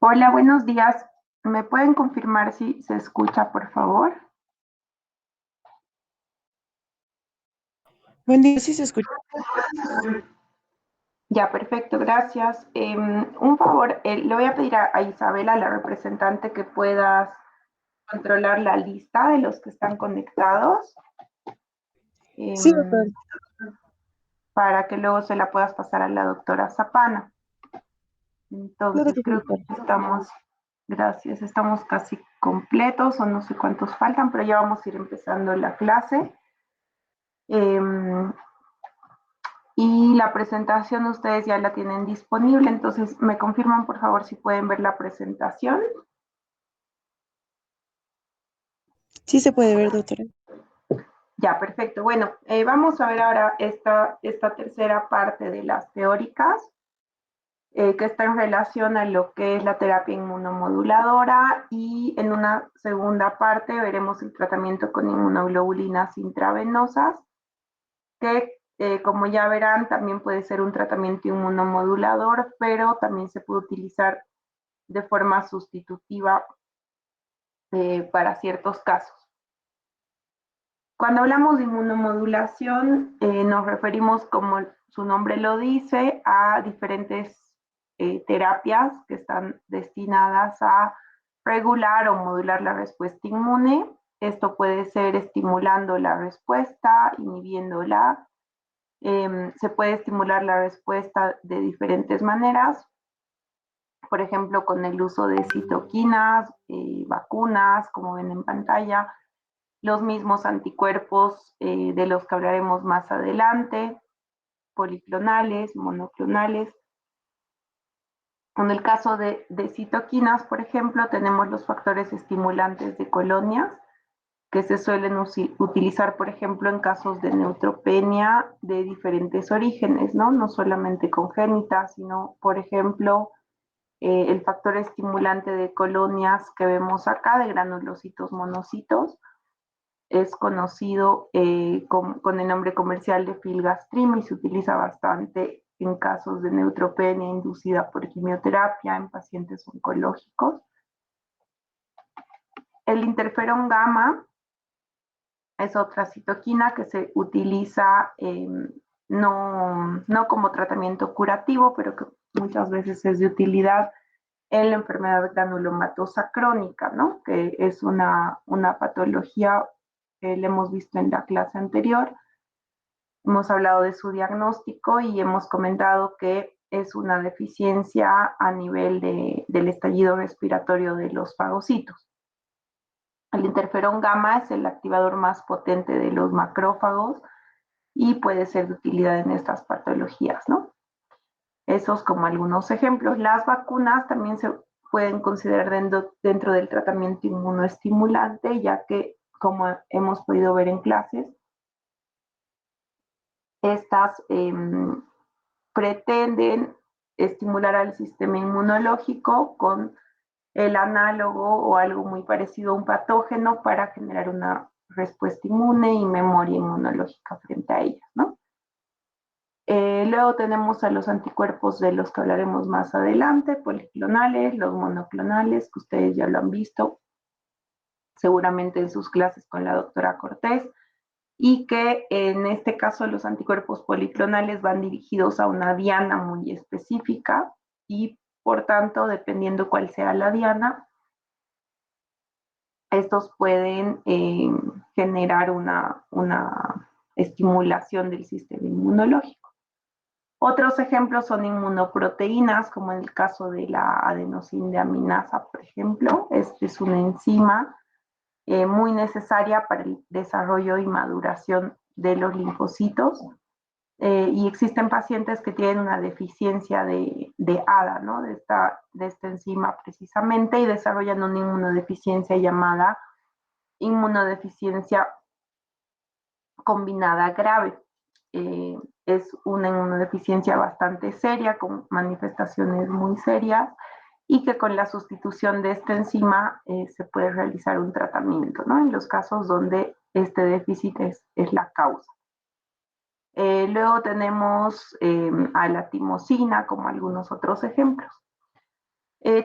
Hola, buenos días. ¿Me pueden confirmar si se escucha, por favor? Buen día, sí se escucha. Ya, perfecto, gracias. Un favor, le voy a pedir a Isabela, la representante, que puedas controlar la lista de los que están conectados Sí, doctor. em, para que luego se la puedas pasar a la doctora Zapana. Claro Entonces, que sí, creo doctor. que gracias, estamos casi completos o no sé cuántos faltan, pero ya vamos a ir empezando la clase. Em, Y la presentación ustedes ya la tienen disponible, entonces me confirman por favor si pueden ver la presentación. Sí se puede ver, doctora. Ya, perfecto. Bueno, vamos a ver ahora esta tercera parte de las teóricas, que está en relación a lo que es la terapia inmunomoduladora, y en una segunda parte veremos el tratamiento con inmunoglobulinas intravenosas, que como ya verán también puede ser un tratamiento inmunomodulador, pero también se puede utilizar de forma sustitutiva para ciertos casos. Cuando hablamos de inmunomodulación, nos referimos, como su nombre lo dice, a diferentes terapias que están destinadas a regular o modular la respuesta inmune. Esto puede ser estimulando la respuesta, inhibiéndola. Se puede estimular la respuesta de diferentes maneras, por ejemplo, con el uso de citoquinas, vacunas, como ven en pantalla, los mismos anticuerpos de los que hablaremos más adelante, policlonales, monoclonales. En el caso de citoquinas, por ejemplo, tenemos los factores estimulantes de colonias, que se suelen utilizar, por ejemplo, en casos de neutropenia de diferentes orígenes, ¿no? No solamente congénita, sino, por ejemplo, el factor estimulante de colonias que vemos acá, de granulocitos monocitos, es conocido con el nombre comercial de filgastrim y se utiliza bastante en casos de neutropenia inducida por quimioterapia en pacientes oncológicos. El interferón gamma es otra citoquina que se utiliza no como tratamiento curativo, pero que muchas veces es de utilidad en la enfermedad granulomatosa crónica, ¿no? Que es una patología que le hemos visto en la clase anterior. Hemos hablado de su diagnóstico y hemos comentado que es una deficiencia a nivel del estallido respiratorio de los fagocitos. El interferón gamma es el activador más potente de los macrófagos y puede ser de utilidad en estas patologías, ¿no? Esos como algunos ejemplos. Las vacunas también se pueden considerar dentro del tratamiento inmunoestimulante, ya que, como hemos podido ver en clases, estas pretenden estimular al sistema inmunológico con el análogo o algo muy parecido a un patógeno para generar una respuesta inmune y memoria inmunológica frente a ellas, ¿no? Luego tenemos a los anticuerpos de los que hablaremos más adelante, policlonales, los monoclonales, que ustedes ya lo han visto seguramente en sus clases con la doctora Cortés, y que en este caso los anticuerpos policlonales van dirigidos a una diana muy específica y por tanto, dependiendo cuál sea la diana, estos pueden generar una estimulación del sistema inmunológico. Otros ejemplos son inmunoproteínas, como en el caso de la adenosina por ejemplo. Este es una enzima muy necesaria para el desarrollo y maduración de los linfocitos. Y existen pacientes que tienen una deficiencia de ADA, ¿no? de esta enzima precisamente, y desarrollan una inmunodeficiencia llamada inmunodeficiencia combinada grave. Es una inmunodeficiencia bastante seria, con manifestaciones muy serias, y que con la sustitución de esta enzima se puede realizar un tratamiento, ¿no? En los casos donde este déficit es la causa. Luego tenemos a la timosina como algunos otros ejemplos.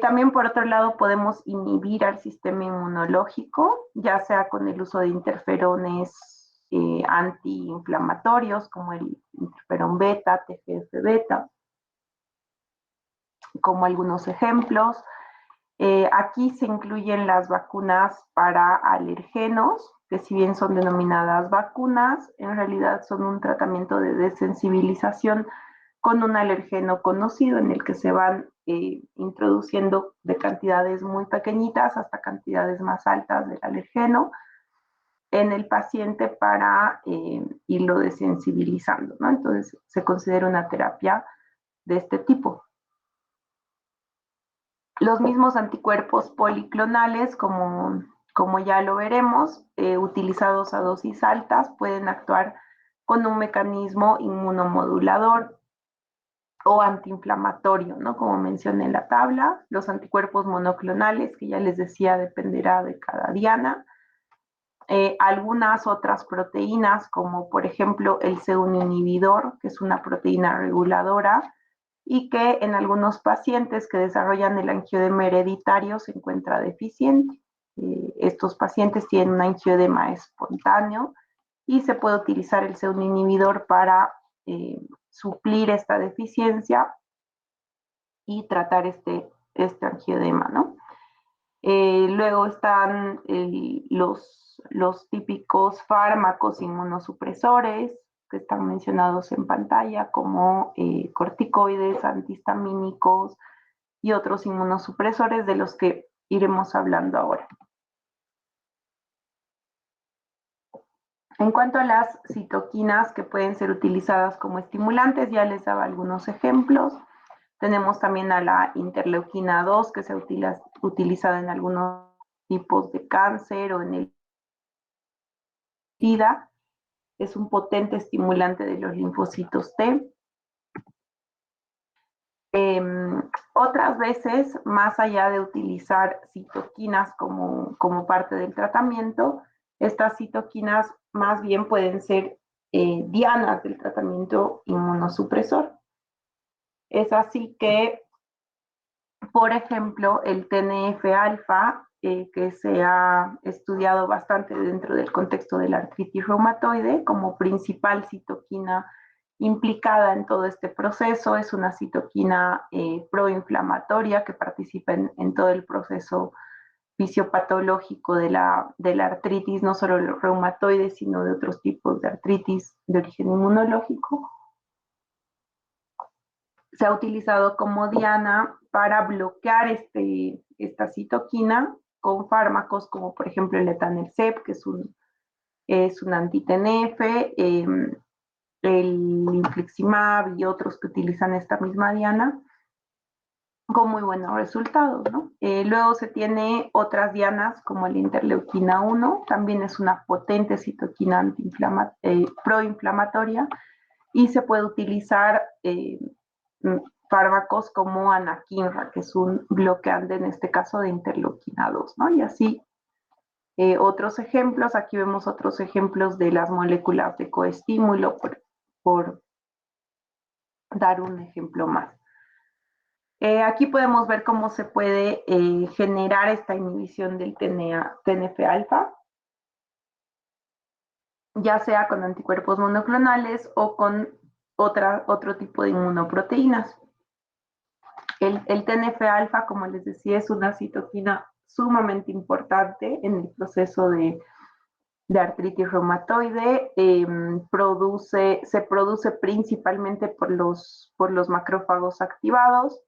También, por otro lado, podemos inhibir al sistema inmunológico, ya sea con el uso de interferones antiinflamatorios, como el interferón beta, TGF-beta, como algunos ejemplos. Aquí se incluyen las vacunas para alergenos, que si bien son denominadas vacunas, en realidad son un tratamiento de desensibilización con un alergeno conocido en el que se van introduciendo de cantidades muy pequeñitas hasta cantidades más altas del alergeno en el paciente para irlo desensibilizando, ¿no? Entonces se considera una terapia de este tipo. Los mismos anticuerpos policlonales, como ya lo veremos, utilizados a dosis altas, pueden actuar con un mecanismo inmunomodulador o antiinflamatorio, ¿no? Como mencioné en la tabla, los anticuerpos monoclonales, que ya les decía, dependerá de cada diana. Algunas otras proteínas, como por ejemplo el C1 inhibidor, que es una proteína reguladora, y que en algunos pacientes que desarrollan el angioedema hereditario se encuentra deficiente. Estos pacientes tienen un angioedema espontáneo y se puede utilizar el C1 inhibidor para suplir esta deficiencia y tratar este angioedema, ¿no? Luego están los típicos fármacos inmunosupresores que están mencionados en pantalla, como corticoides, antihistamínicos y otros inmunosupresores de los que iremos hablando ahora. En cuanto a las citoquinas que pueden ser utilizadas como estimulantes, ya les daba algunos ejemplos. Tenemos también a la interleuquina 2, que se ha utilizado en algunos tipos de cáncer o en el SIDA. Es un potente estimulante de los linfocitos T. Otras veces, más allá de utilizar citoquinas como parte del tratamiento, estas citoquinas más bien pueden ser dianas del tratamiento inmunosupresor. Es así que, por ejemplo, el TNF-alfa, que se ha estudiado bastante dentro del contexto de la artritis reumatoide como principal citoquina implicada en todo este proceso, es una citoquina proinflamatoria que participa en todo el proceso fisiopatológico de la artritis, no solo el reumatoide, sino de otros tipos de artritis de origen inmunológico. Se ha utilizado como diana para bloquear esta citoquina con fármacos como por ejemplo el etanelcept, que es un anti-TNF, el infliximab y otros que utilizan esta misma diana con muy buenos resultados, ¿no? Luego se tiene otras dianas como el interleuquina 1, también es una potente citoquina proinflamatoria y se puede utilizar fármacos como anakinra, que es un bloqueante en este caso de interleuquina 2, ¿no? Y así otros ejemplos, aquí vemos otros ejemplos de las moléculas de coestímulo, por dar un ejemplo más. Aquí podemos ver cómo se puede generar esta inhibición del TNF-alfa, ya sea con anticuerpos monoclonales o con otro tipo de inmunoproteínas. El TNF-alfa, como les decía, es una citoquina sumamente importante en el proceso de artritis reumatoide. Se produce principalmente por los macrófagos activados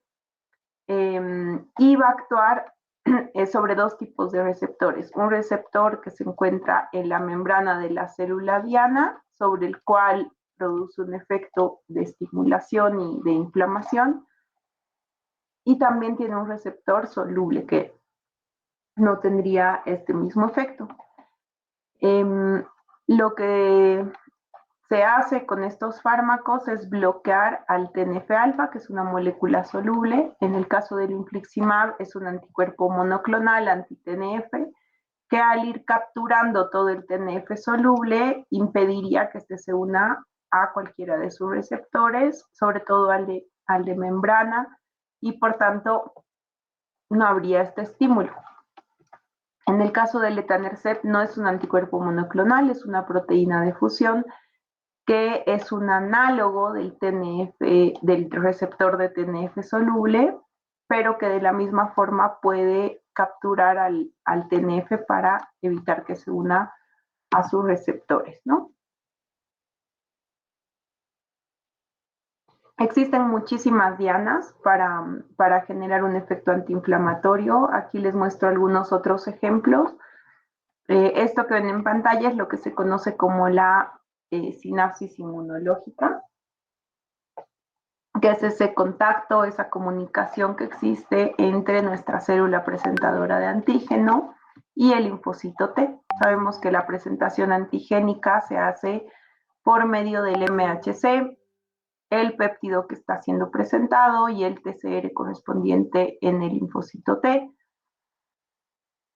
y va a actuar sobre dos tipos de receptores. Un receptor que se encuentra en la membrana de la célula diana, sobre el cual produce un efecto de estimulación y de inflamación, y también tiene un receptor soluble que no tendría este mismo efecto. Lo que se hace con estos fármacos es bloquear al TNF-alfa, que es una molécula soluble. En el caso del infliximab es un anticuerpo monoclonal anti-TNF, que al ir capturando todo el TNF soluble impediría que este se una a cualquiera de sus receptores, sobre todo al de membrana, y por tanto no habría este estímulo. En el caso del etanercept no es un anticuerpo monoclonal, es una proteína de fusión que es un análogo del TNF, del receptor de TNF soluble, pero que de la misma forma puede capturar al TNF para evitar que se una a sus receptores, ¿no? Existen muchísimas dianas para generar un efecto antiinflamatorio. Aquí les muestro algunos otros ejemplos. Esto que ven en pantalla es lo que se conoce como la sinapsis inmunológica, que es ese contacto, esa comunicación que existe entre nuestra célula presentadora de antígeno y el linfocito T. Sabemos que la presentación antigénica se hace por medio del MHC, el péptido que está siendo presentado y el TCR correspondiente en el linfocito T.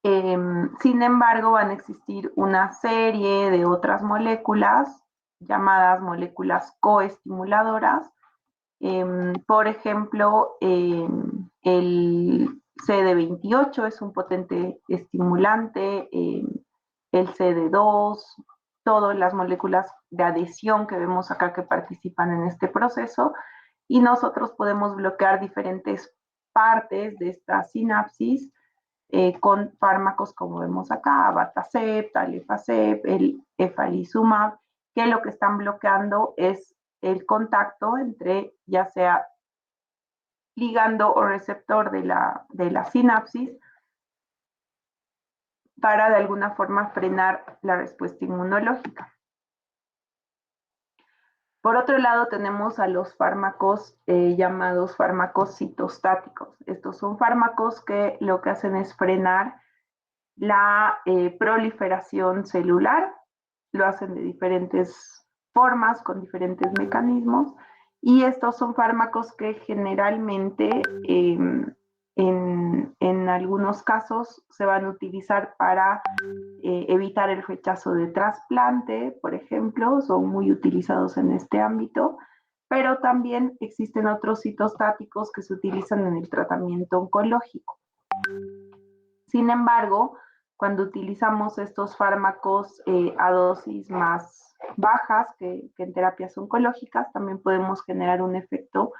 Sin embargo, van a existir una serie de otras moléculas llamadas moléculas coestimuladoras. Por ejemplo, el CD28 es un potente estimulante, el CD2, todas las moléculas de adhesión que vemos acá que participan en este proceso, y nosotros podemos bloquear diferentes partes de esta sinapsis con fármacos como vemos acá, abatacept, alifacept, el efalizumab, que lo que están bloqueando es el contacto entre ya sea ligando o receptor de la sinapsis para de alguna forma frenar la respuesta inmunológica. Por otro lado, tenemos a los fármacos llamados fármacos citostáticos. Estos son fármacos que lo que hacen es frenar la proliferación celular, lo hacen de diferentes formas, con diferentes mecanismos, y estos son fármacos que generalmente en algunos casos se van a utilizar para evitar el rechazo de trasplante, por ejemplo, son muy utilizados en este ámbito, pero también existen otros citostáticos que se utilizan en el tratamiento oncológico. Sin embargo, cuando utilizamos estos fármacos a dosis más bajas que en terapias oncológicas, también podemos generar un efecto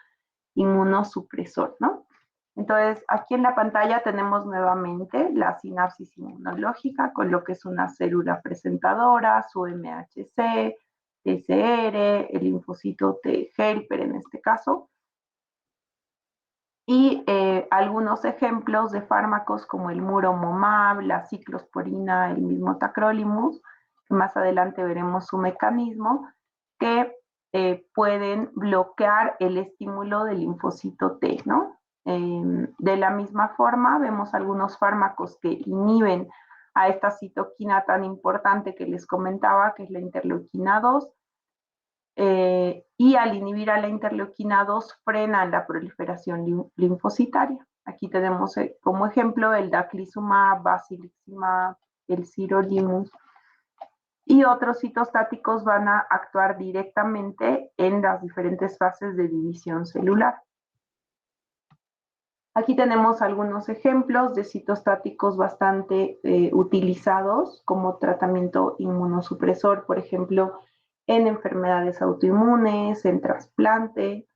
inmunosupresor, ¿no? Entonces, aquí en la pantalla tenemos nuevamente la sinapsis inmunológica con lo que es una célula presentadora, su MHC, TCR, el linfocito T helper en este caso, y algunos ejemplos de fármacos como el muromomab, la ciclosporina, el mismo tacrolimus, que más adelante veremos su mecanismo, que pueden bloquear el estímulo del linfocito T, ¿no? De la misma forma, vemos algunos fármacos que inhiben a esta citoquina tan importante que les comentaba, que es la interleuquina 2, y al inhibir a la interleuquina 2 frenan la proliferación linfocitaria. Aquí tenemos como ejemplo el daclizumab, basiliximab, el sirolimus, y otros citostáticos van a actuar directamente en las diferentes fases de división celular. Aquí tenemos algunos ejemplos de citostáticos bastante utilizados como tratamiento inmunosupresor, por ejemplo, en enfermedades autoinmunes, en trasplante.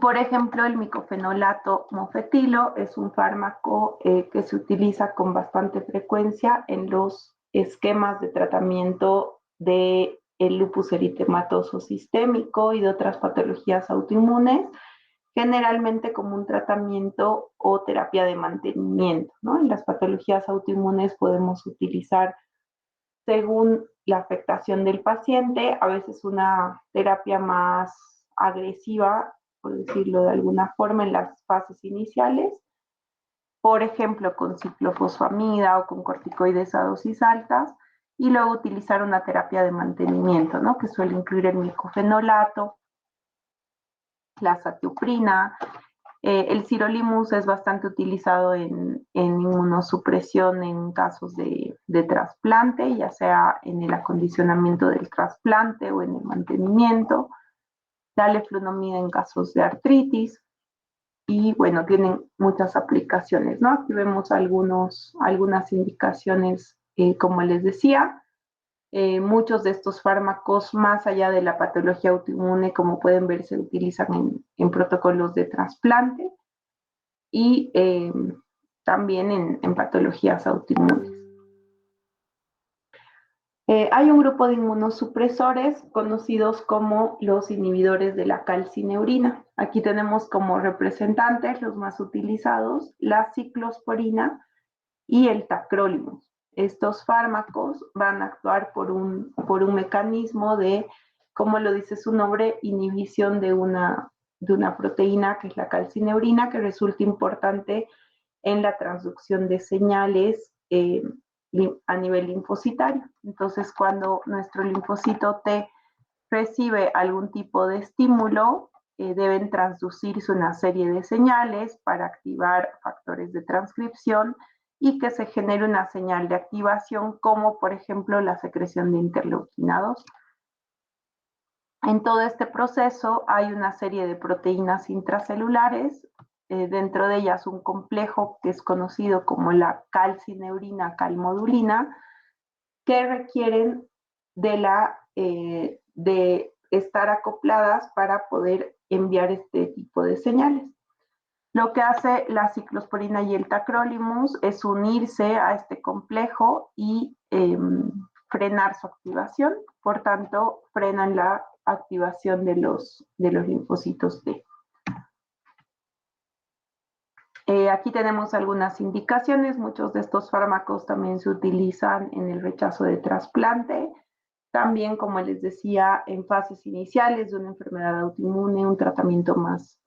Por ejemplo, el micofenolato mofetilo es un fármaco que se utiliza con bastante frecuencia en los esquemas de tratamiento del lupus eritematoso sistémico y de otras patologías autoinmunes, generalmente como un tratamiento o terapia de mantenimiento, ¿no? En las patologías autoinmunes podemos utilizar, según la afectación del paciente, a veces una terapia más agresiva, por decirlo de alguna forma, en las fases iniciales, por ejemplo, con ciclofosfamida o con corticoides a dosis altas, y luego utilizar una terapia de mantenimiento, ¿no? Que suele incluir el micofenolato, la satioprina. El sirolimus es bastante utilizado en inmunosupresión en casos de trasplante, ya sea en el acondicionamiento del trasplante o en el mantenimiento. La leflunomida en casos de artritis. y bueno, tienen muchas aplicaciones, ¿no? Aquí vemos algunas indicaciones, como les decía. Muchos de estos fármacos, más allá de la patología autoinmune, como pueden ver, se utilizan en protocolos de trasplante y también en patologías autoinmunes. Hay un grupo de inmunosupresores conocidos como los inhibidores de la calcineurina. Aquí tenemos como representantes los más utilizados, la ciclosporina y el tacrolimus. Estos fármacos van a actuar por un mecanismo de, como lo dice su nombre, inhibición de una proteína que es la calcineurina, que resulta importante en la transducción de señales a nivel linfocitario. Entonces, cuando nuestro linfocito T recibe algún tipo de estímulo, deben transducirse una serie de señales para activar factores de transcripción y que se genere una señal de activación, como por ejemplo la secreción de interleuquina 2. En todo este proceso hay una serie de proteínas intracelulares, dentro de ellas un complejo que es conocido como la calcineurina calmodulina, que requieren de estar acopladas para poder enviar este tipo de señales. Lo que hace la ciclosporina y el tacrolimus es unirse a este complejo y frenar su activación, por tanto, frenan la activación de los linfocitos T. Aquí tenemos algunas indicaciones. Muchos de estos fármacos también se utilizan en el rechazo de trasplante. También, como les decía, en fases iniciales de una enfermedad autoinmune, un tratamiento más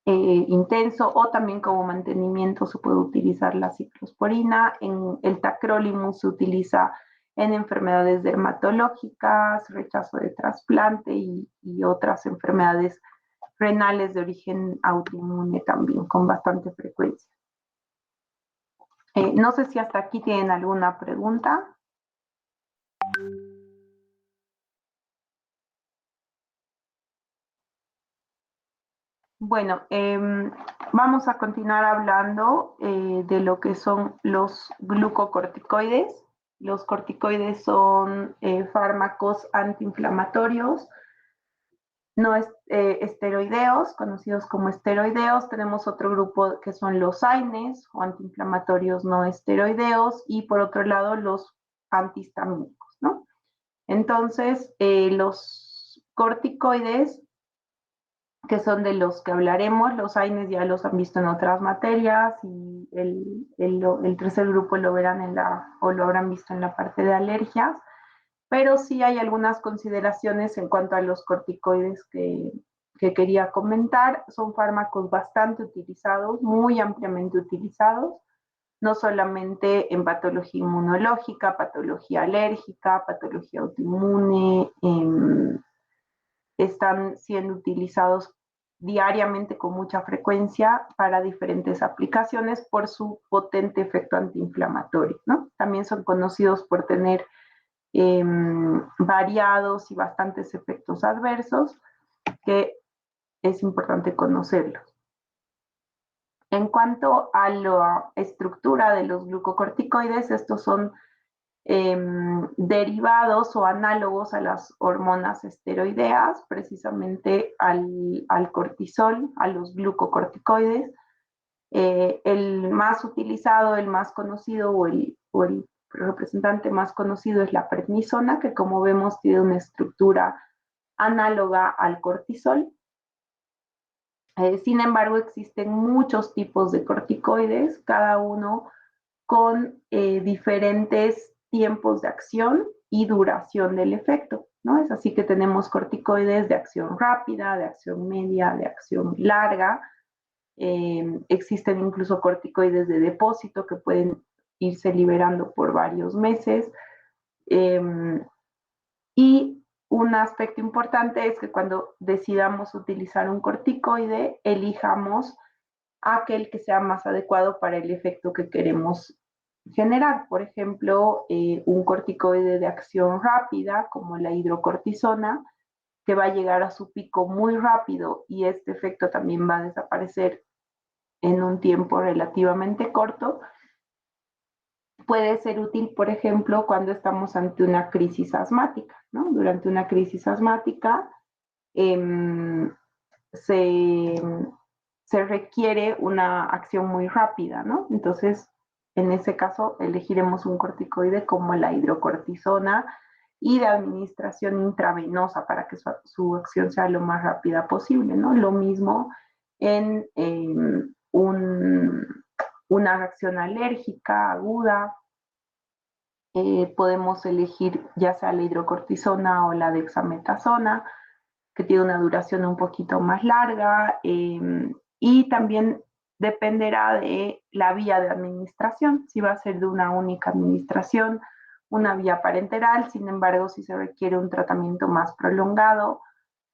intenso, o también como mantenimiento se puede utilizar la ciclosporina. En el tacrolimus se utiliza en enfermedades dermatológicas, rechazo de trasplante y otras enfermedades renales de origen autoinmune también con bastante frecuencia. No sé si hasta aquí tienen alguna pregunta. Bueno, vamos a continuar hablando de lo que son los glucocorticoides. Los corticoides son fármacos antiinflamatorios no esteroideos, conocidos como esteroideos. Tenemos otro grupo que son los AINES o antiinflamatorios no esteroideos, y por otro lado los antihistamínicos, ¿no? Entonces, los corticoides, que son de los que hablaremos, los AINES ya los han visto en otras materias, y el tercer grupo lo verán o lo habrán visto en la parte de alergias, pero sí hay algunas consideraciones en cuanto a los corticoides que quería comentar. Son fármacos bastante utilizados, muy ampliamente utilizados, no solamente en patología inmunológica, patología alérgica, patología autoinmune. Están siendo utilizados diariamente con mucha frecuencia para diferentes aplicaciones por su potente efecto antiinflamatorio, ¿no? También son conocidos por tener variados y bastantes efectos adversos, que es importante conocerlos. En cuanto a la estructura de los glucocorticoides, estos son derivados o análogos a las hormonas esteroideas, precisamente al cortisol, a los glucocorticoides. El más utilizado, el más conocido o el representante más conocido es la prednisona, que como vemos tiene una estructura análoga al cortisol. Sin embargo, existen muchos tipos de corticoides, cada uno con diferentes tiempos de acción y duración del efecto, ¿no? Es así que tenemos corticoides de acción rápida, de acción media, de acción larga. Existen incluso corticoides de depósito que pueden irse liberando por varios meses. Y un aspecto importante es que cuando decidamos utilizar un corticoide, elijamos aquel que sea más adecuado para el efecto que queremos generar. Por ejemplo, un corticoide de acción rápida, como la hidrocortisona, que va a llegar a su pico muy rápido y este efecto también va a desaparecer en un tiempo relativamente corto, puede ser útil, por ejemplo, cuando estamos ante una crisis asmática, ¿no? Durante una crisis asmática se, se requiere una acción muy rápida, ¿no? Entonces, en ese caso, elegiremos un corticoide como la hidrocortisona y de administración intravenosa para que su acción sea lo más rápida posible, ¿no? Lo mismo en una reacción alérgica aguda, podemos elegir ya sea la hidrocortisona o la dexametasona, que tiene una duración un poquito más larga, y también dependerá de la vía de administración, si va a ser de una única administración, una vía parenteral. Sin embargo, si se requiere un tratamiento más prolongado,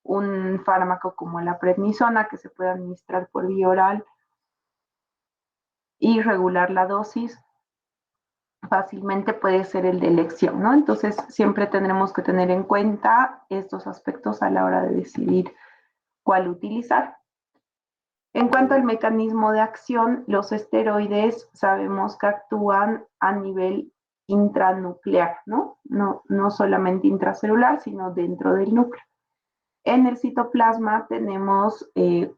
un fármaco como la prednisona, que se puede administrar por vía oral y regular la dosis, fácilmente puede ser el de elección, ¿no? Entonces, siempre tendremos que tener en cuenta estos aspectos a la hora de decidir cuál utilizar. En cuanto al mecanismo de acción, los esteroides sabemos que actúan a nivel intranuclear, ¿no? No solamente intracelular, sino dentro del núcleo. En el citoplasma tenemos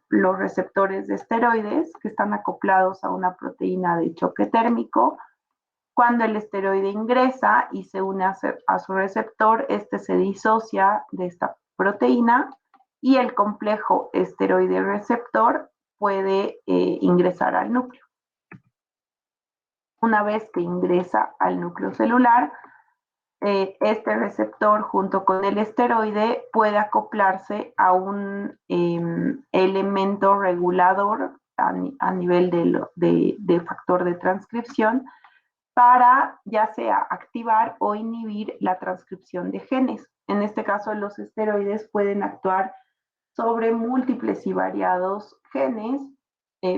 los receptores de esteroides que están acoplados a una proteína de choque térmico. Cuando el esteroide ingresa y se une a su receptor, este se disocia de esta proteína y el complejo esteroide receptor puede ingresar al núcleo. Una vez que ingresa al núcleo celular, este receptor junto con el esteroide puede acoplarse a un elemento regulador a nivel de factor de transcripción para ya sea activar o inhibir la transcripción de genes. En este caso, los esteroides pueden actuar sobre múltiples y variados genes.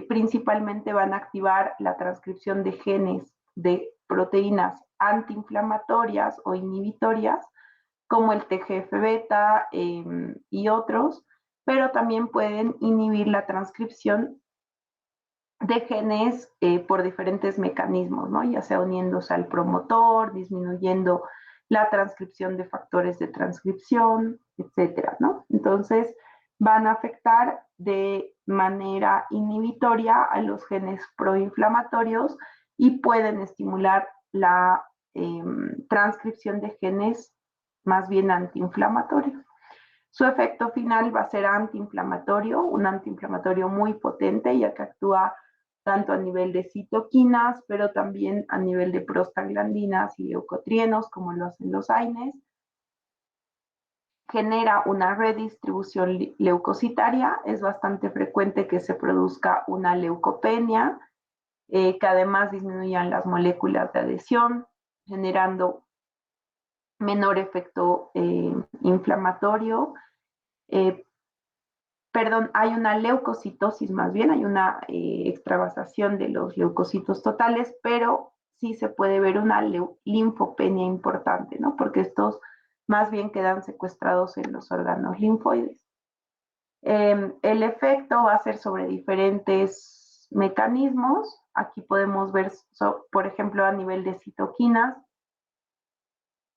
Principalmente van a activar la transcripción de genes de proteínas antiinflamatorias o inhibitorias, como el TGF-beta y otros, pero también pueden inhibir la transcripción de genes por diferentes mecanismos, ¿no? Ya sea uniéndose al promotor, disminuyendo la transcripción de factores de transcripción, etcétera, ¿no? Entonces, van a afectar de manera inhibitoria a los genes proinflamatorios y pueden estimular la transcripción de genes más bien antiinflamatorios. Su efecto final va a ser antiinflamatorio, un antiinflamatorio muy potente, ya que actúa tanto a nivel de citoquinas, pero también a nivel de prostaglandinas y leucotrienos, como lo hacen los AINES. Genera una redistribución leucocitaria, es bastante frecuente que se produzca una leucopenia, que además disminuyan las moléculas de adhesión, generando menor efecto inflamatorio. Hay una leucocitosis, más bien, hay una extravasación de los leucocitos totales, pero sí se puede ver una linfopenia importante, ¿no? Porque estos más bien quedan secuestrados en los órganos linfoides. El efecto va a ser sobre diferentes mecanismos. Aquí podemos ver, por ejemplo, a nivel de citoquinas,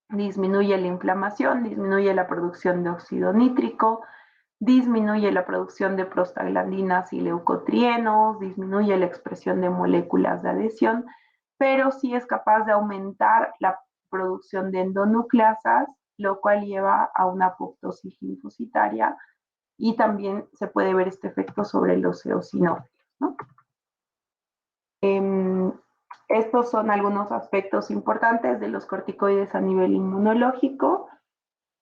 disminuye la inflamación, disminuye la producción de óxido nítrico, disminuye la producción de prostaglandinas y leucotrienos, disminuye la expresión de moléculas de adhesión, pero sí es capaz de aumentar la producción de endonucleasas, lo cual lleva a una apoptosis linfocitaria, y también se puede ver este efecto sobre los eosinófilos, ¿no? Estos son algunos aspectos importantes de los corticoides a nivel inmunológico.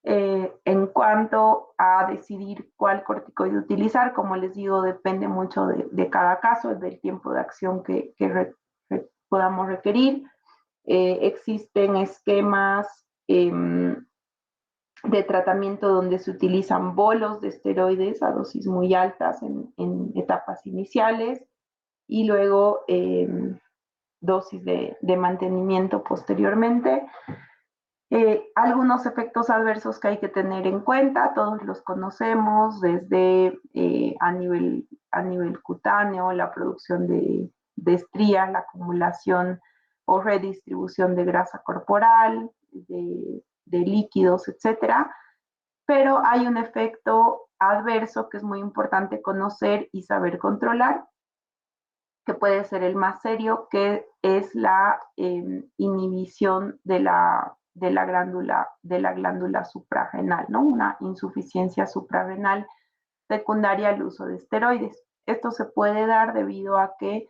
En cuanto a decidir cuál corticoide utilizar, como les digo, depende mucho de cada caso, del tiempo de acción que podamos requerir. Existen esquemas de tratamiento donde se utilizan bolos de esteroides a dosis muy altas en etapas iniciales y luego dosis de mantenimiento posteriormente. Algunos efectos adversos que hay que tener en cuenta, todos los conocemos, desde a nivel cutáneo, la producción de estrías, la acumulación o redistribución de grasa corporal, de líquidos, etcétera. Pero hay un efecto adverso que es muy importante conocer y saber controlar, que puede ser el más serio, que es la inhibición de la glándula suprarrenal, ¿no? Una insuficiencia suprarrenal secundaria al uso de esteroides. Esto se puede dar debido a que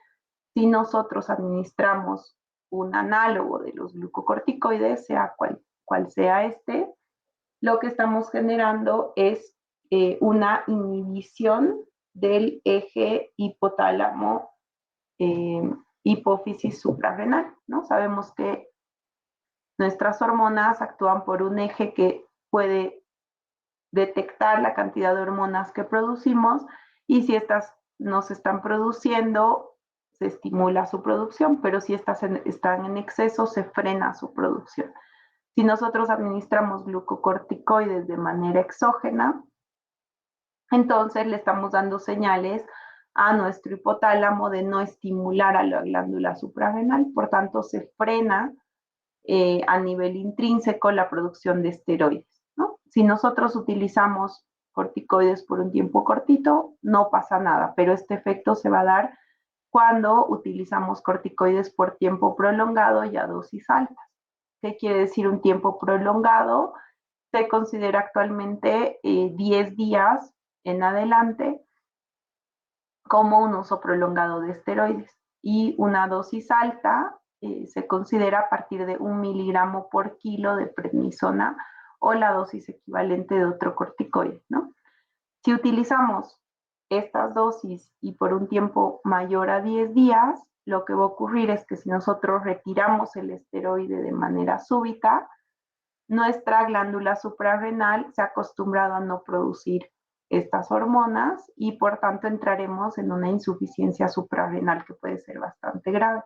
si nosotros administramos un análogo de los glucocorticoides, sea cual sea este, lo que estamos generando es una inhibición del eje hipotálamo hipófisis suprarrenal, ¿no? Sabemos que nuestras hormonas actúan por un eje que puede detectar la cantidad de hormonas que producimos y si estas no se están produciendo, se estimula su producción, pero si estas están en exceso, se frena su producción. Si nosotros administramos glucocorticoides de manera exógena, entonces le estamos dando señales a nuestro hipotálamo de no estimular a la glándula suprarrenal, por tanto se frena a nivel intrínseco la producción de esteroides, ¿no? Si nosotros utilizamos corticoides por un tiempo cortito, no pasa nada, pero este efecto se va a dar cuando utilizamos corticoides por tiempo prolongado y a dosis altas. ¿Qué quiere decir un tiempo prolongado? Se considera actualmente 10 días en adelante como un uso prolongado de esteroides y una dosis alta se considera a partir de 1 miligramo por kilo de prednisona o la dosis equivalente de otro corticoide, ¿no? Si utilizamos estas dosis y por un tiempo mayor a 10 días, lo que va a ocurrir es que si nosotros retiramos el esteroide de manera súbita, nuestra glándula suprarrenal se ha acostumbrado a no producir estas hormonas y por tanto entraremos en una insuficiencia suprarrenal que puede ser bastante grave.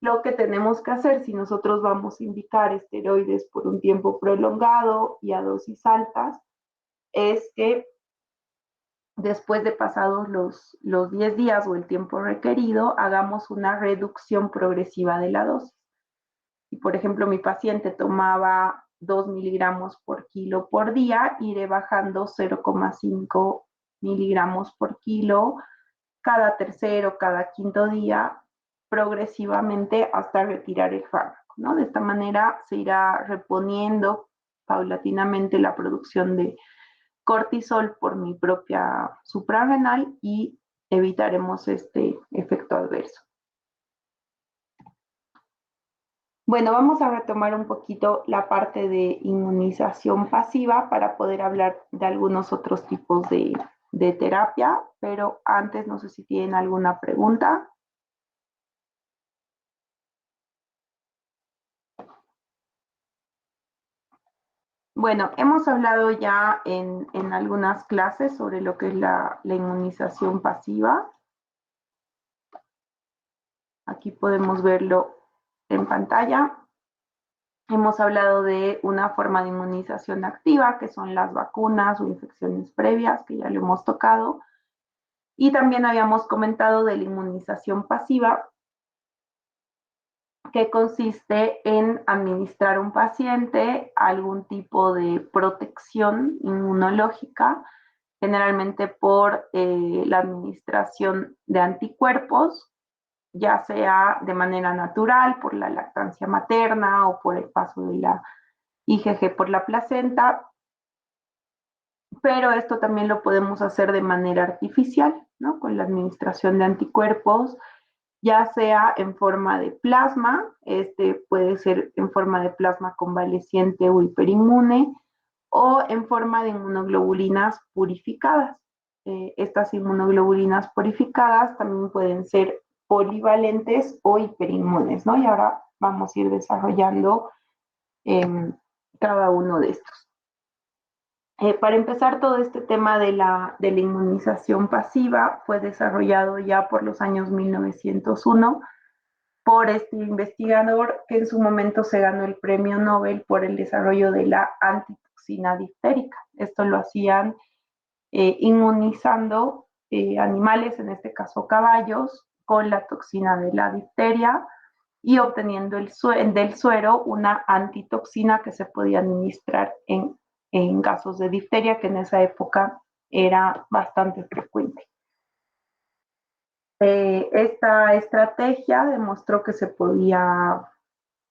Lo que tenemos que hacer si nosotros vamos a indicar esteroides por un tiempo prolongado y a dosis altas es que después de pasados los 10 días o el tiempo requerido, hagamos una reducción progresiva de la dosis. Si, por ejemplo, mi paciente tomaba 2 miligramos por kilo por día, iré bajando 0,5 miligramos por kilo cada tercero, cada quinto día, progresivamente hasta retirar el fármaco, ¿no? De esta manera se irá reponiendo paulatinamente la producción de cortisol por mi propia suprarrenal y evitaremos este efecto adverso. Bueno, vamos a retomar un poquito la parte de inmunización pasiva para poder hablar de algunos otros tipos de terapia, pero antes no sé si tienen alguna pregunta. Bueno, hemos hablado ya en algunas clases sobre lo que es la inmunización pasiva. Aquí podemos verlo en pantalla. Hemos hablado de una forma de inmunización activa, que son las vacunas o infecciones previas, que ya lo hemos tocado. Y también habíamos comentado de la inmunización pasiva, que consiste en administrar a un paciente algún tipo de protección inmunológica, generalmente por la administración de anticuerpos, ya sea de manera natural, por la lactancia materna o por el paso de la IgG por la placenta, pero esto también lo podemos hacer de manera artificial, ¿no? Con la administración de anticuerpos, ya sea en forma de plasma, este puede ser en forma de plasma convaleciente o hiperinmune, o en forma de inmunoglobulinas purificadas. Estas inmunoglobulinas purificadas también pueden ser polivalentes o hiperinmunes, ¿no? Y ahora vamos a ir desarrollando cada uno de estos. Para empezar, todo este tema de la inmunización pasiva fue desarrollado ya por los años 1901 por este investigador que en su momento se ganó el premio Nobel por el desarrollo de la antitoxina diftérica. Esto lo hacían inmunizando animales, en este caso caballos, con la toxina de la difteria y obteniendo del suero una antitoxina que se podía administrar en casos de difteria, que en esa época era bastante frecuente. Esta estrategia demostró que se podía,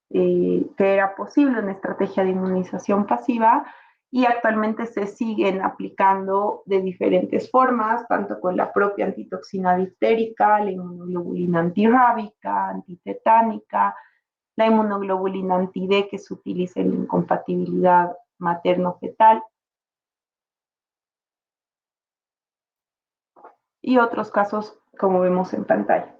que era posible una estrategia de inmunización pasiva y actualmente se siguen aplicando de diferentes formas, tanto con la propia antitoxina diftérica, la inmunoglobulina antirrábica, antitetánica, la inmunoglobulina anti-D que se utiliza en la incompatibilidad materno-fetal y otros casos como vemos en pantalla.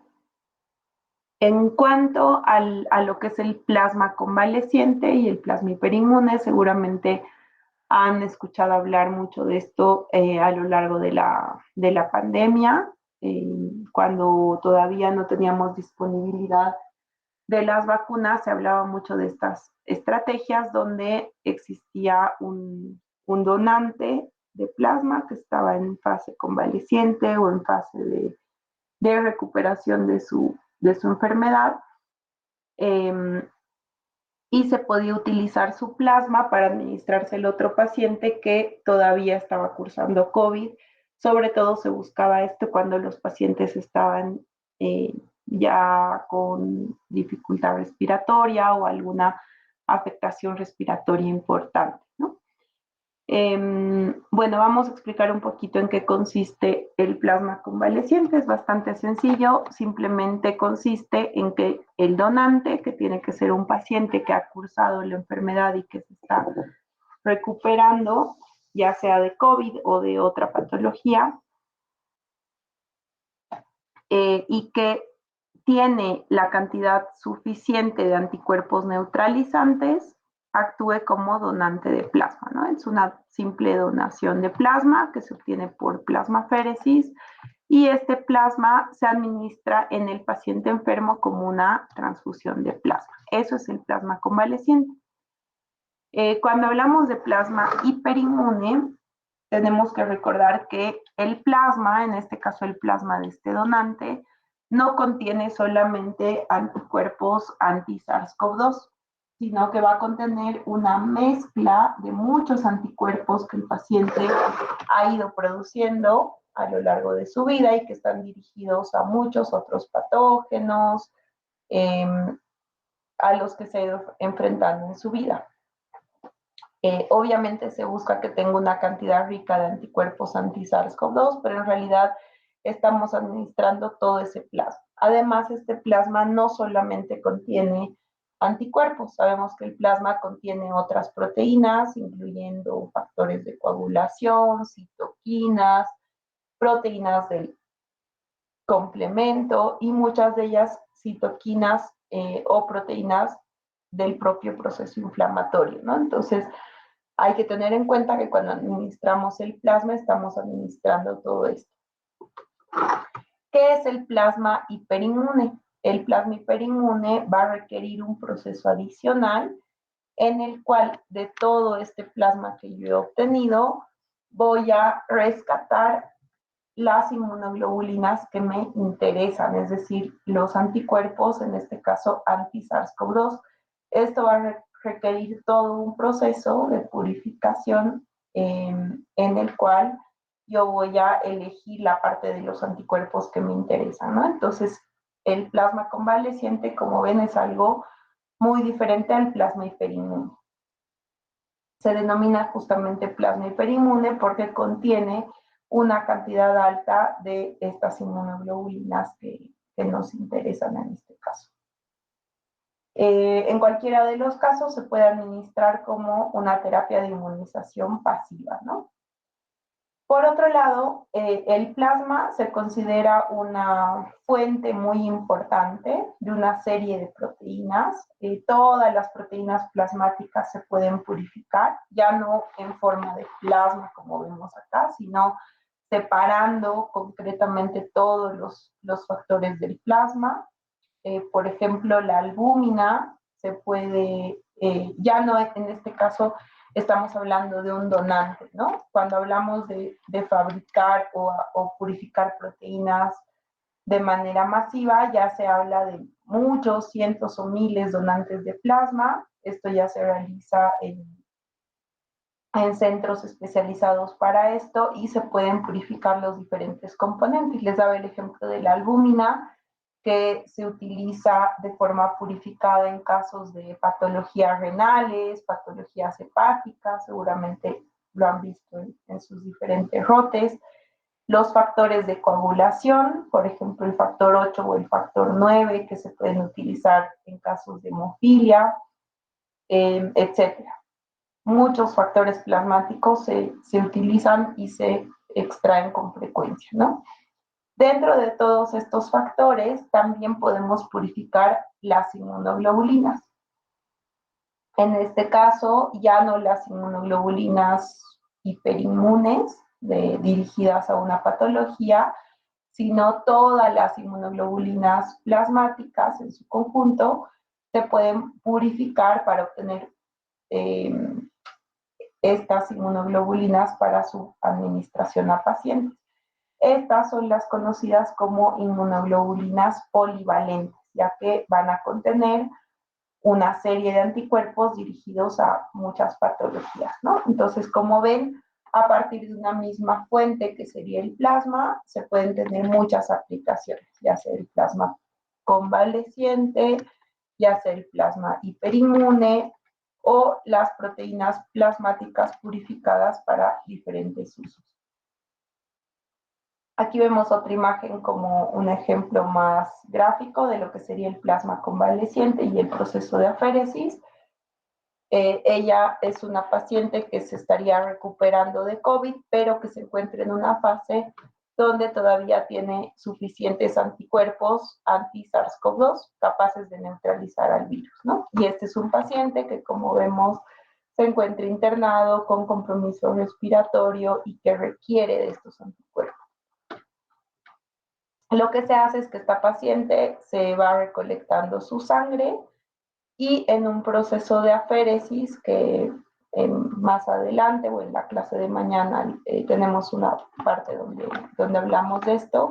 En cuanto a lo que es el plasma convaleciente y el plasma hiperinmune, seguramente han escuchado hablar mucho de esto a lo largo de la pandemia, cuando todavía no teníamos disponibilidad de las vacunas, se hablaba mucho de estas estrategias donde existía un donante de plasma que estaba en fase convaleciente o en fase de recuperación de su enfermedad, y se podía utilizar su plasma para administrarse al otro paciente que todavía estaba cursando COVID. Sobre todo se buscaba esto cuando los pacientes estaban ya con dificultad respiratoria o alguna afectación respiratoria importante, ¿no? Bueno, vamos a explicar un poquito en qué consiste el plasma convaleciente. Es bastante sencillo, simplemente consiste en que el donante, que tiene que ser un paciente que ha cursado la enfermedad y que se está recuperando, ya sea de COVID o de otra patología, y que tiene la cantidad suficiente de anticuerpos neutralizantes, actúe como donante de plasma, ¿no? Es una simple donación de plasma que se obtiene por plasmaféresis y este plasma se administra en el paciente enfermo como una transfusión de plasma. Eso es el plasma convaleciente. Cuando hablamos de plasma hiperinmune, tenemos que recordar que el plasma, en este caso el plasma de este donante, no contiene solamente anticuerpos anti-SARS-CoV-2, sino que va a contener una mezcla de muchos anticuerpos que el paciente ha ido produciendo a lo largo de su vida y que están dirigidos a muchos otros patógenos eh, a los que se ha ido enfrentando en su vida. Obviamente se busca que tenga una cantidad rica de anticuerpos anti-SARS-CoV-2, pero en realidad estamos administrando todo ese plasma. Además, este plasma no solamente contiene anticuerpos, sabemos que el plasma contiene otras proteínas, incluyendo factores de coagulación, citoquinas, proteínas del complemento y muchas de ellas citoquinas o proteínas del propio proceso inflamatorio, ¿no? Entonces, hay que tener en cuenta que cuando administramos el plasma estamos administrando todo esto. ¿Qué es el plasma hiperinmune? El plasma hiperinmune va a requerir un proceso adicional en el cual de todo este plasma que yo he obtenido voy a rescatar las inmunoglobulinas que me interesan, es decir, los anticuerpos, en este caso anti-SARS-CoV-2. Esto va a requerir todo un proceso de purificación en el cual yo voy a elegir la parte de los anticuerpos que me interesan, ¿no? Entonces, el plasma convaleciente, como ven, es algo muy diferente al plasma hiperinmune. Se denomina justamente plasma hiperinmune porque contiene una cantidad alta de estas inmunoglobulinas que nos interesan en este caso. En cualquiera de los casos se puede administrar como una terapia de inmunización pasiva, ¿no? Por otro lado, el plasma se considera una fuente muy importante de una serie de proteínas. Todas las proteínas plasmáticas se pueden purificar, ya no en forma de plasma como vemos acá, sino separando concretamente todos los factores del plasma. por ejemplo, la albúmina se puede, ya no en este caso estamos hablando de un donante, ¿no? Cuando hablamos de fabricar o purificar proteínas de manera masiva, ya se habla de muchos, cientos o miles donantes de plasma. Esto ya se realiza en centros especializados para esto y se pueden purificar los diferentes componentes. Les daba el ejemplo de la albúmina, que se utiliza de forma purificada en casos de patologías renales, patologías hepáticas, seguramente lo han visto en sus diferentes rotes. Los factores de coagulación, por ejemplo, el factor 8 o el factor 9, que se pueden utilizar en casos de hemofilia, etcétera. Muchos factores plasmáticos se utilizan y se extraen con frecuencia, ¿no? Dentro de todos estos factores, también podemos purificar las inmunoglobulinas. En este caso, ya no las inmunoglobulinas hiperinmunes dirigidas a una patología, sino todas las inmunoglobulinas plasmáticas en su conjunto se pueden purificar para obtener estas inmunoglobulinas para su administración a pacientes. Estas son las conocidas como inmunoglobulinas polivalentes, ya que van a contener una serie de anticuerpos dirigidos a muchas patologías, ¿no? Entonces, como ven, a partir de una misma fuente, que sería el plasma, se pueden tener muchas aplicaciones, ya sea el plasma convaleciente, ya sea el plasma hiperinmune o las proteínas plasmáticas purificadas para diferentes usos. Aquí vemos otra imagen como un ejemplo más gráfico de lo que sería el plasma convaleciente y el proceso de aféresis. Ella es una paciente que se estaría recuperando de COVID, pero que se encuentra en una fase donde todavía tiene suficientes anticuerpos anti-SARS-CoV-2 capaces de neutralizar al virus, ¿no? Y este es un paciente que, como vemos, se encuentra internado con compromiso respiratorio y que requiere de estos anticuerpos. Lo que se hace es que esta paciente se va recolectando su sangre y en un proceso de aféresis que más adelante o en la clase de mañana tenemos una parte donde hablamos de esto.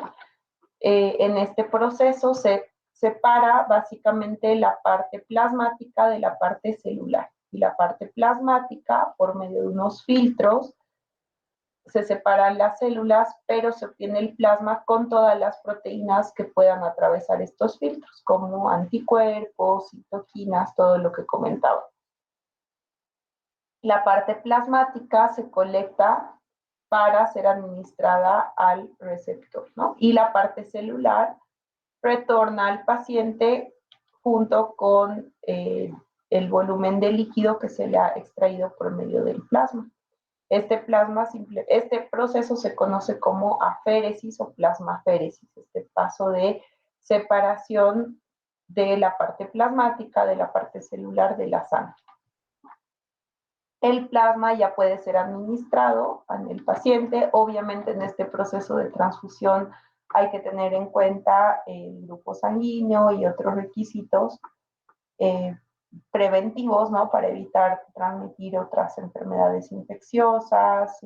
En este proceso se separa básicamente la parte plasmática de la parte celular, y la parte plasmática, por medio de unos filtros, se separan las células, pero se obtiene el plasma con todas las proteínas que puedan atravesar estos filtros, como anticuerpos, citoquinas, todo lo que comentaba. La parte plasmática se colecta para ser administrada al receptor, ¿no? Y la parte celular retorna al paciente junto con el volumen de líquido que se le ha extraído por medio del plasma. Este proceso se conoce como aféresis o plasmaféresis, este paso de separación de la parte plasmática, de la parte celular de la sangre. El plasma ya puede ser administrado en el paciente. Obviamente, en este proceso de transfusión hay que tener en cuenta el grupo sanguíneo y otros requisitos preventivos, ¿no? Para evitar transmitir otras enfermedades infecciosas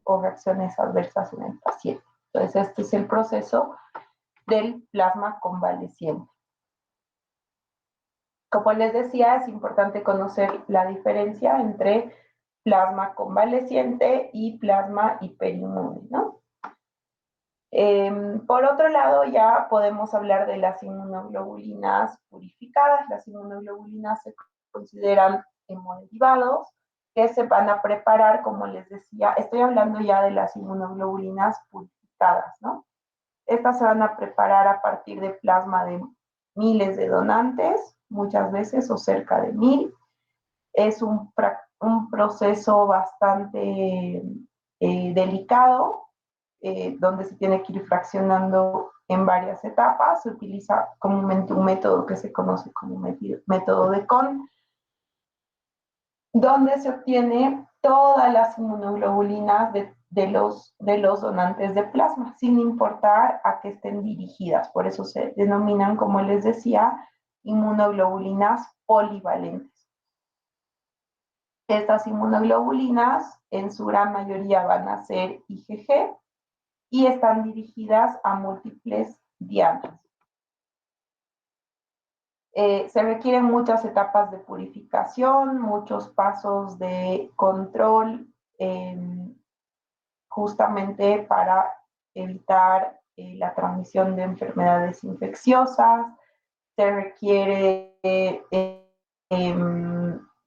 o reacciones adversas en el paciente. Entonces, este es el proceso del plasma convaleciente. Como les decía, es importante conocer la diferencia entre plasma convaleciente y plasma hiperinmune, ¿no? Por otro lado, ya podemos hablar de las inmunoglobulinas purificadas. Las inmunoglobulinas se consideran hemoderivados que se van a preparar, como les decía, estoy hablando ya de las inmunoglobulinas purificadas, ¿no? Estas se van a preparar a partir de plasma de miles de donantes, muchas veces o cerca de 1000. Es un proceso bastante delicado, donde se tiene que ir fraccionando en varias etapas. Se utiliza comúnmente un método que se conoce como método de Kohn, donde se obtiene todas las inmunoglobulinas de los donantes de plasma, sin importar a qué estén dirigidas. Por eso se denominan, como les decía, inmunoglobulinas polivalentes. Estas inmunoglobulinas en su gran mayoría van a ser IgG y están dirigidas a múltiples dianas. Se requieren muchas etapas de purificación, muchos pasos de control, justamente para evitar la transmisión de enfermedades infecciosas. Se requiere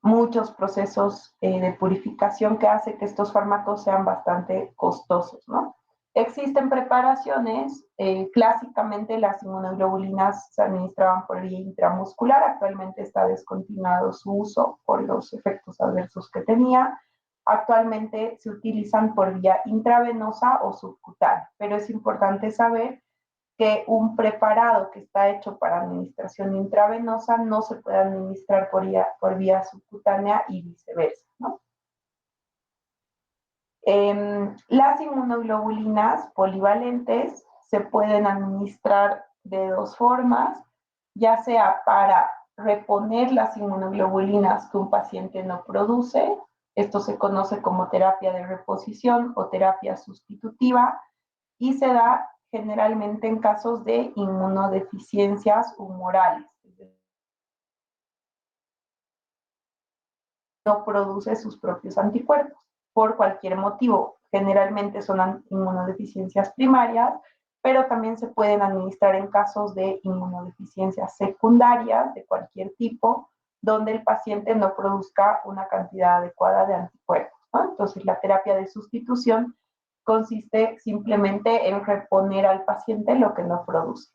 muchos procesos de purificación que hace que estos fármacos sean bastante costosos, ¿no? Existen preparaciones, clásicamente las inmunoglobulinas se administraban por vía intramuscular, actualmente está descontinuado su uso por los efectos adversos que tenía. Actualmente se utilizan por vía intravenosa o subcutánea, pero es importante saber que un preparado que está hecho para administración intravenosa no se puede administrar por vía subcutánea y viceversa, ¿no? Las inmunoglobulinas polivalentes se pueden administrar de dos formas, ya sea para reponer las inmunoglobulinas que un paciente no produce, esto se conoce como terapia de reposición o terapia sustitutiva, y se da generalmente en casos de inmunodeficiencias humorales. No produce sus propios anticuerpos por cualquier motivo. Generalmente son inmunodeficiencias primarias, pero también se pueden administrar en casos de inmunodeficiencias secundarias de cualquier tipo, donde el paciente no produzca una cantidad adecuada de anticuerpos, ¿no? Entonces, la terapia de sustitución consiste simplemente en reponer al paciente lo que no produce.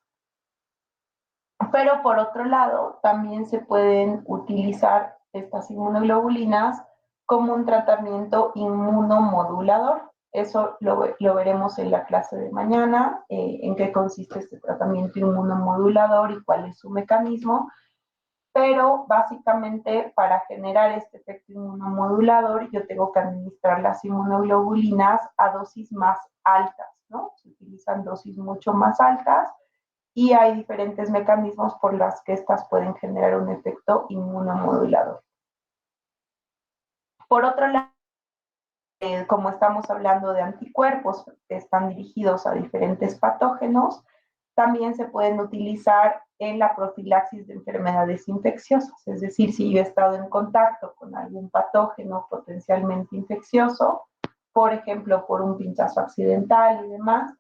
Pero por otro lado, también se pueden utilizar estas inmunoglobulinas como un tratamiento inmunomodulador. Eso lo veremos en la clase de mañana, en qué consiste este tratamiento inmunomodulador y cuál es su mecanismo. Pero básicamente para generar este efecto inmunomodulador yo tengo que administrar las inmunoglobulinas a dosis más altas, ¿no? Se utilizan dosis mucho más altas y hay diferentes mecanismos por los que estas pueden generar un efecto inmunomodulador. Por otro lado, como estamos hablando de anticuerpos que están dirigidos a diferentes patógenos, también se pueden utilizar en la profilaxis de enfermedades infecciosas. Es decir, si yo he estado en contacto con algún patógeno potencialmente infeccioso, por ejemplo, por un pinchazo accidental y demás,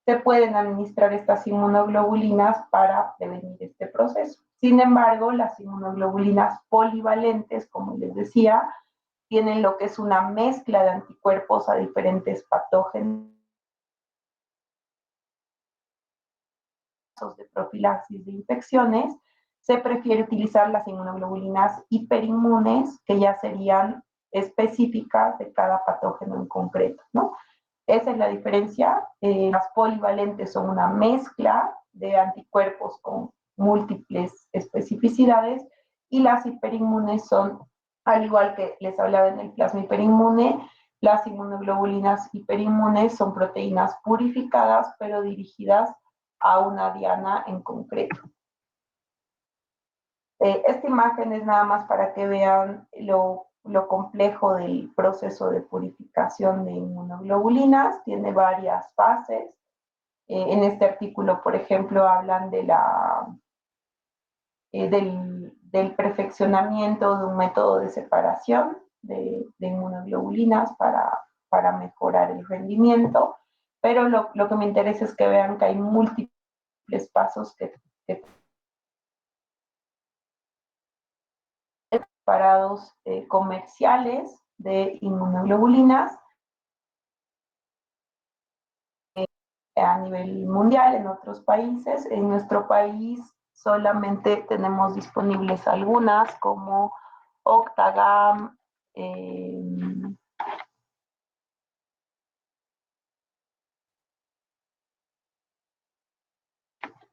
se pueden administrar estas inmunoglobulinas para prevenir este proceso. Sin embargo, las inmunoglobulinas polivalentes, como les decía, tienen lo que es una mezcla de anticuerpos a diferentes patógenos de profilaxis de infecciones. Se prefiere utilizar las inmunoglobulinas hiperinmunes, que ya serían específicas de cada patógeno en concreto, ¿no? Esa es la diferencia. Las polivalentes son una mezcla de anticuerpos con múltiples especificidades y las hiperinmunes son, al igual que les hablaba en el plasma hiperinmune, las inmunoglobulinas hiperinmunes son proteínas purificadas pero dirigidas a una diana en concreto. Esta imagen es nada más para que vean lo complejo del proceso de purificación de inmunoglobulinas. Tiene varias fases. En este artículo, por ejemplo, hablan de del perfeccionamiento de un método de separación de inmunoglobulinas para mejorar el rendimiento, pero lo que me interesa es que vean que hay múltiples pasos que preparados comerciales de inmunoglobulinas a nivel mundial en otros países. En nuestro país solamente tenemos disponibles algunas como Octagam,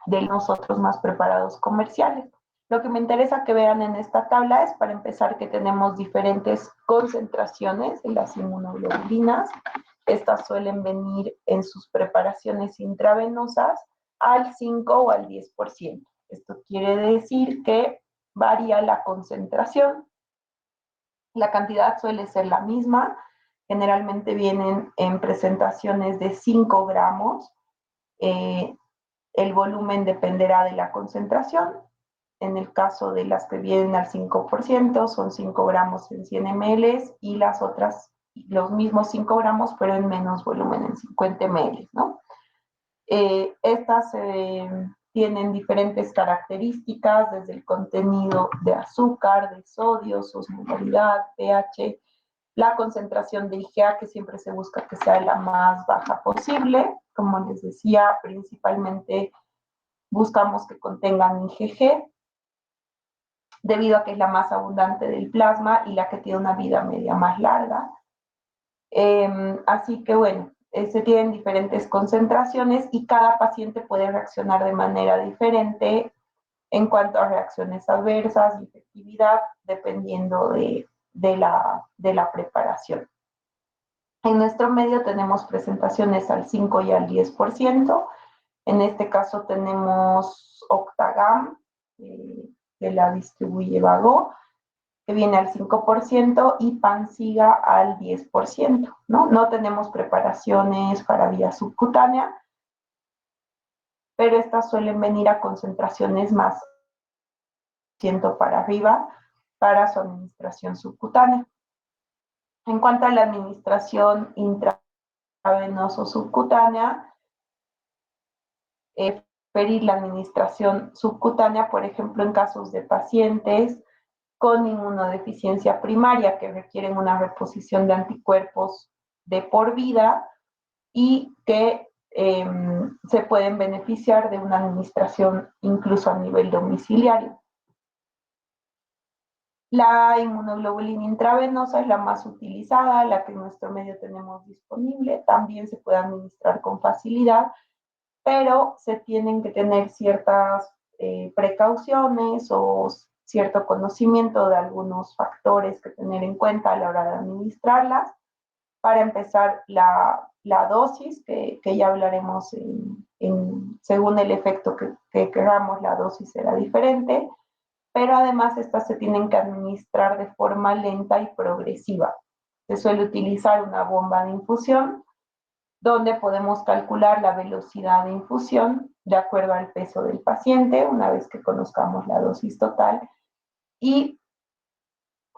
de nosotros más preparados comerciales. Lo que me interesa que vean en esta tabla es, para empezar, que tenemos diferentes concentraciones de las inmunoglobulinas. Estas suelen venir en sus preparaciones intravenosas al 5 o al 10%. Esto quiere decir que varía la concentración. La cantidad suele ser la misma. Generalmente vienen en presentaciones de 5 gramos. El volumen dependerá de la concentración. En el caso de las que vienen al 5%, son 5 gramos en 100 ml y las otras, los mismos 5 gramos, pero en menos volumen, en 50 ml, ¿no? Estas tienen diferentes características, desde el contenido de azúcar, de sodio, su osmolaridad, pH, la concentración de IgA, que siempre se busca que sea la más baja posible. Como les decía, principalmente buscamos que contengan IgG, debido a que es la más abundante del plasma y la que tiene una vida media más larga. Así que bueno, se tienen diferentes concentraciones y cada paciente puede reaccionar de manera diferente en cuanto a reacciones adversas y efectividad, dependiendo de la preparación. En nuestro medio tenemos presentaciones al 5 y al 10%. En este caso tenemos Octagam, que la distribuye Vago, que viene al 5%, y Panciga al 10%, ¿no? No tenemos preparaciones para vía subcutánea, pero estas suelen venir a concentraciones más para arriba para su administración subcutánea. En cuanto a la administración intravenosa subcutánea, preferir la administración subcutánea, por ejemplo, en casos de pacientes con inmunodeficiencia primaria que requieren una reposición de anticuerpos de por vida y que se pueden beneficiar de una administración incluso a nivel domiciliario. La inmunoglobulina intravenosa es la más utilizada, la que en nuestro medio tenemos disponible. También se puede administrar con facilidad, pero se tienen que tener ciertas precauciones o cierto conocimiento de algunos factores que tener en cuenta a la hora de administrarlas. Para empezar, la dosis, que ya hablaremos según el efecto que queramos, la dosis será diferente, pero además estas se tienen que administrar de forma lenta y progresiva. Se suele utilizar una bomba de infusión, donde podemos calcular la velocidad de infusión de acuerdo al peso del paciente, una vez que conozcamos la dosis total, y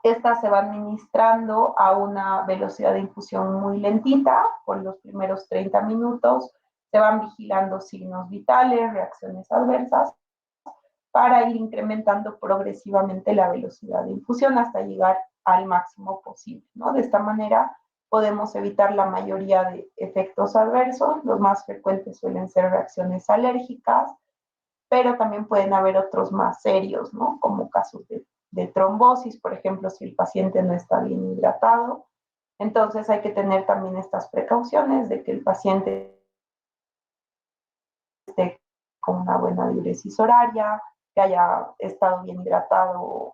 esta se va administrando a una velocidad de infusión muy lentita por los primeros 30 minutos. Se van vigilando signos vitales, reacciones adversas, para ir incrementando progresivamente la velocidad de infusión hasta llegar al máximo posible, ¿no? De esta manera podemos evitar la mayoría de efectos adversos. Los más frecuentes suelen ser reacciones alérgicas, pero también pueden haber otros más serios, ¿no? Como casos de trombosis, por ejemplo, si el paciente no está bien hidratado. Entonces hay que tener también estas precauciones de que el paciente esté con una buena diuresis horaria, que haya estado bien hidratado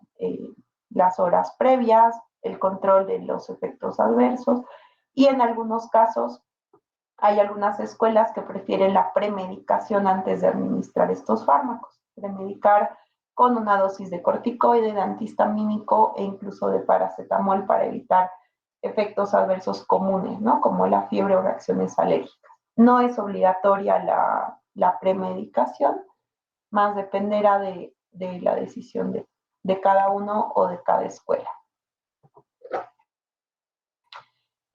las horas previas, el control de los efectos adversos, y en algunos casos hay algunas escuelas que prefieren la premedicación antes de administrar estos fármacos, premedicar con una dosis de corticoide, de antihistamínico e incluso de paracetamol para evitar efectos adversos comunes, ¿no? Como la fiebre o reacciones alérgicas. No es obligatoria la premedicación, más dependerá de la decisión de cada uno o de cada escuela.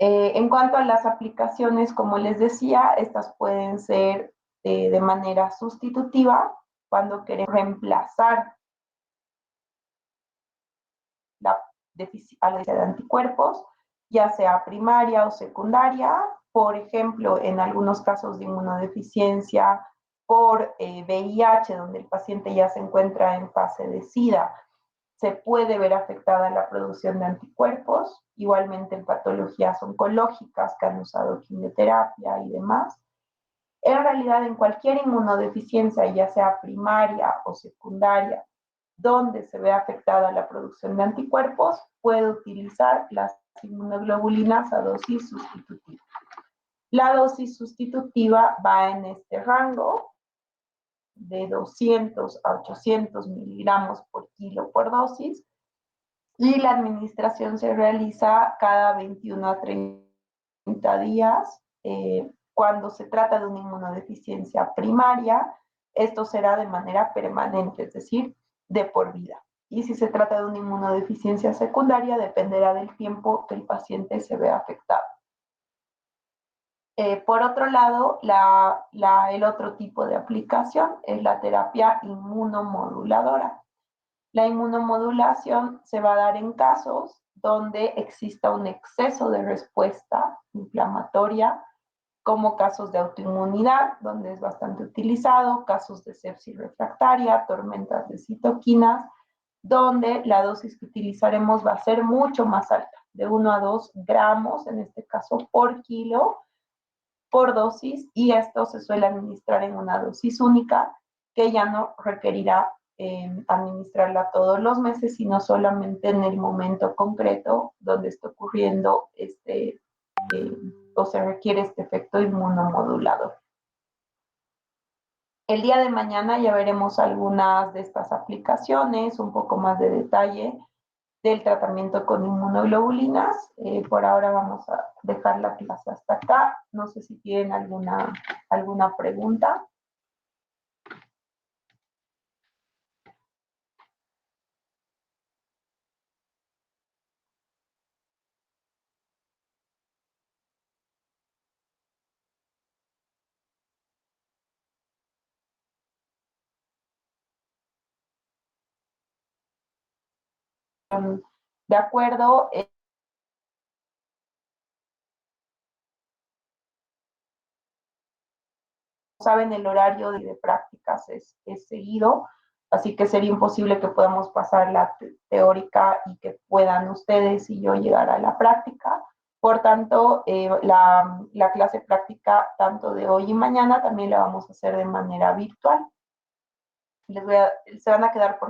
En cuanto a las aplicaciones, como les decía, estas pueden ser de manera sustitutiva cuando queremos reemplazar la deficiencia de anticuerpos, ya sea primaria o secundaria. Por ejemplo, en algunos casos de inmunodeficiencia por VIH, donde el paciente ya se encuentra en fase de SIDA, se puede ver afectada la producción de anticuerpos, igualmente en patologías oncológicas que han usado quimioterapia y demás. En realidad, en cualquier inmunodeficiencia, ya sea primaria o secundaria, donde se ve afectada la producción de anticuerpos, puede utilizar las inmunoglobulinas a dosis sustitutiva. La dosis sustitutiva va en este rango de 200 a 800 miligramos por kilo por dosis, y la administración se realiza cada 21 a 30 días. Cuando se trata de una inmunodeficiencia primaria, esto será de manera permanente, es decir, de por vida. Y si se trata de una inmunodeficiencia secundaria, dependerá del tiempo que el paciente se vea afectado. Por otro lado, el otro tipo de aplicación es la terapia inmunomoduladora. La inmunomodulación se va a dar en casos donde exista un exceso de respuesta inflamatoria, como casos de autoinmunidad, donde es bastante utilizado, casos de sepsis refractaria, tormentas de citoquinas, donde la dosis que utilizaremos va a ser mucho más alta, de 1 a 2 gramos, en este caso por kilo, por dosis, y esto se suele administrar en una dosis única, que ya no requerirá administrarla todos los meses, sino solamente en el momento concreto donde está ocurriendo o se requiere este efecto inmunomodulador. El día de mañana ya veremos algunas de estas aplicaciones, un poco más de detalle del tratamiento con inmunoglobulinas. Por ahora vamos a dejar la clase hasta acá. No sé si tienen alguna pregunta. De acuerdo, saben, el horario de prácticas es seguido, así que sería imposible que podamos pasar la teórica y que puedan ustedes y yo llegar a la práctica. Por tanto, la clase práctica, tanto de hoy y mañana, también la vamos a hacer de manera virtual. Se van a quedar por